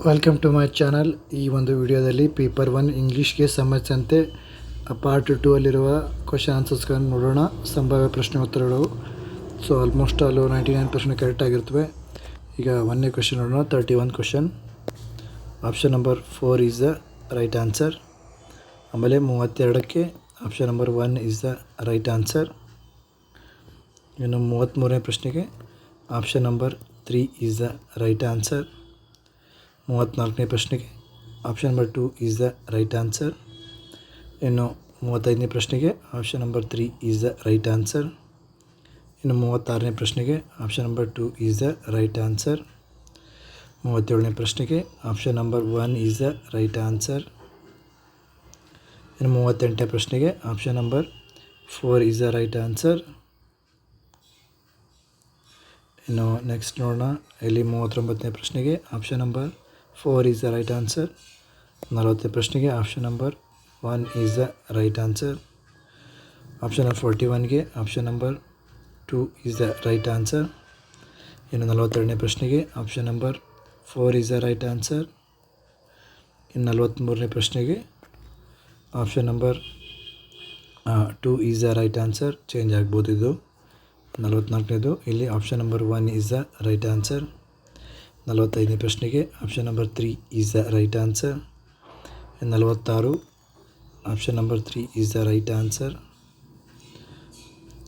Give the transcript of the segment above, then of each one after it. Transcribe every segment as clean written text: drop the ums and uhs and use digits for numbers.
Welcome to my channel. ಈ ಒಂದು ವಿಡಿಯೋದಲ್ಲಿ ಪೇಪರ್ 1 ಇಂಗ್ಲೀಷ್ಗೆ ಸಂಬಂಧಿಸಿದಂತೆ ಪಾರ್ಟ್ 2 ಅಲ್ಲಿರುವ ಕ್ವಶನ್ ಆನ್ಸರ್ಸ್ಗಳನ್ನು ನೋಡೋಣ. ಸಂಭಾವ್ಯ ಪ್ರಶ್ನೆ ಉತ್ತರಗಳು. ಸೊ ಆಲ್ಮೋಸ್ಟ್ ಅಲ್ಲೂ 99% ಕರೆಕ್ಟ್ ಆಗಿರ್ತವೆ. ಈಗ 1ನೇ ಕ್ವಶನ್ ನೋಡೋಣ. 31 question. Option number 4 is the right answer. ಆಮೇಲೆ 32ಕ್ಕೆ option number 1 is the right answer. ಇನ್ನು 33ನೇ ಪ್ರಶ್ನೆಗೆ option number 3 is the right answer. 34ನೇ ಪ್ರಶ್ನೆಗೆ option number 2 is the right answer. ಇನ್ನು 35ನೇ ಪ್ರಶ್ನೆಗೆ option number 3 is the right answer. ಇನ್ನು 36ನೇ ಪ್ರಶ್ನೆಗೆ option number 2 is the right answer. 37ನೇ ಪ್ರಶ್ನೆಗೆ option number 1 is the right answer. ಇನ್ನು 38ನೇ ಪ್ರಶ್ನೆಗೆ option number 4 is the right answer. ಇನ್ನು ನೆಕ್ಸ್ಟ್ ನೋಡೋಣ. ಇಲ್ಲಿ 39ನೇ ಪ್ರಶ್ನೆಗೆ option number 4 is the right answer. 40ನೇ ಪ್ರಶ್ನೆಗೆ option number 1 is the right answer. Option number 41ಗೆ option number 2 is the right answer. ಇನ್ನು 42ನೇ ಪ್ರಶ್ನೆಗೆ option number 4 is the right answer. ಇನ್ನು 43ನೇ ಪ್ರಶ್ನೆಗೆ option number 2 is the right answer. Change ಆಗ್ಬೋದು ಇದು. 44ನೇದು ಇಲ್ಲಿ option number 1 is the right answer. 45ನೇ ಪ್ರಶ್ನೆಗೆ option number 3 is the right answer. 46 option number 3 is the right answer.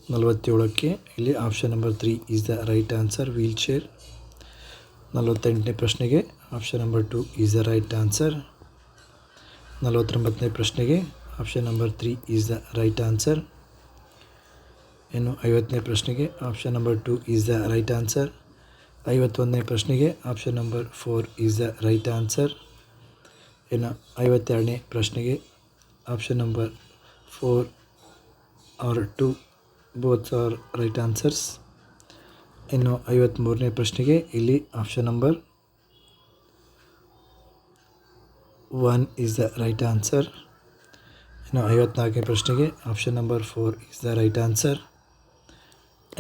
47ಕ್ಕೆ ಇಲ್ಲಿ option number 3 is the right answer, wheelchair. 48ನೇ ಪ್ರಶ್ನೆಗೆ option number 2 is the right answer. 49ನೇ ಪ್ರಶ್ನೆಗೆ option number 3 is the right answer. ಇನ್ನು 50ನೇ ಪ್ರಶ್ನೆಗೆ option number 2 is the right answer. 51ನೇ ಪ್ರಶ್ನೆಗೆ option number 4 is the right answer. ಇನ್ನು 52ನೇ ಪ್ರಶ್ನೆಗೆ option number 4 or 2 both are right answers. ಇನ್ನು 53ನೇ ಪ್ರಶ್ನೆಗೆ ಇಲ್ಲಿ option number 1 is the right answer. ಇನ್ನು 54ನೇ ಪ್ರಶ್ನೆಗೆ option number 4 is the right answer.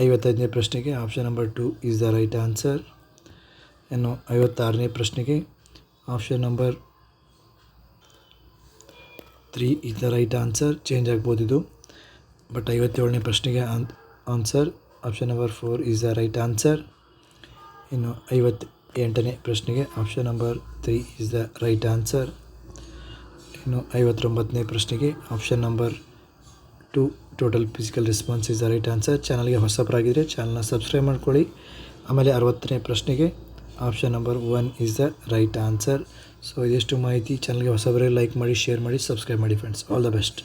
55ನೇ ಪ್ರಶ್ನೆಗೆ option number 2 is the right answer. ಇನ್ನು 56ನೇ ಪ್ರಶ್ನೆಗೆ option number 3 is the right answer. Change ಆಗ್ಬೋದು ಇದು. ಬಟ್ 57ನೇ ಪ್ರಶ್ನೆಗೆ answer option number 4 is the right answer. ಇನ್ನು 58ನೇ ಪ್ರಶ್ನೆಗೆ option number 3 is the right answer. ಇನ್ನು 59ನೇ ಪ್ರಶ್ನೆಗೆ option number 2 total physical response is the right answer. ಚಾನಲ್ಗೆ ಹೊಸಬರಾಗಿದ್ದರೆ ಚಾನಲ್ನ ಸಬ್ಸ್ಕ್ರೈಬ್ ಮಾಡ್ಕೊಳ್ಳಿ. ಆಮೇಲೆ 60ನೇ ಪ್ರಶ್ನೆಗೆ option number 1 is the right answer. So ಇದಿಷ್ಟು ಮಾಹಿತಿ. ಚಾನಲ್ಗೆ ಹೊಸಬರೇ ಲೈಕ್ ಮಾಡಿ, ಶೇರ್ ಮಾಡಿ, ಸಬ್ಸ್ಕ್ರೈಬ್ ಮಾಡಿ ಫ್ರೆಂಡ್ಸ್. All the best.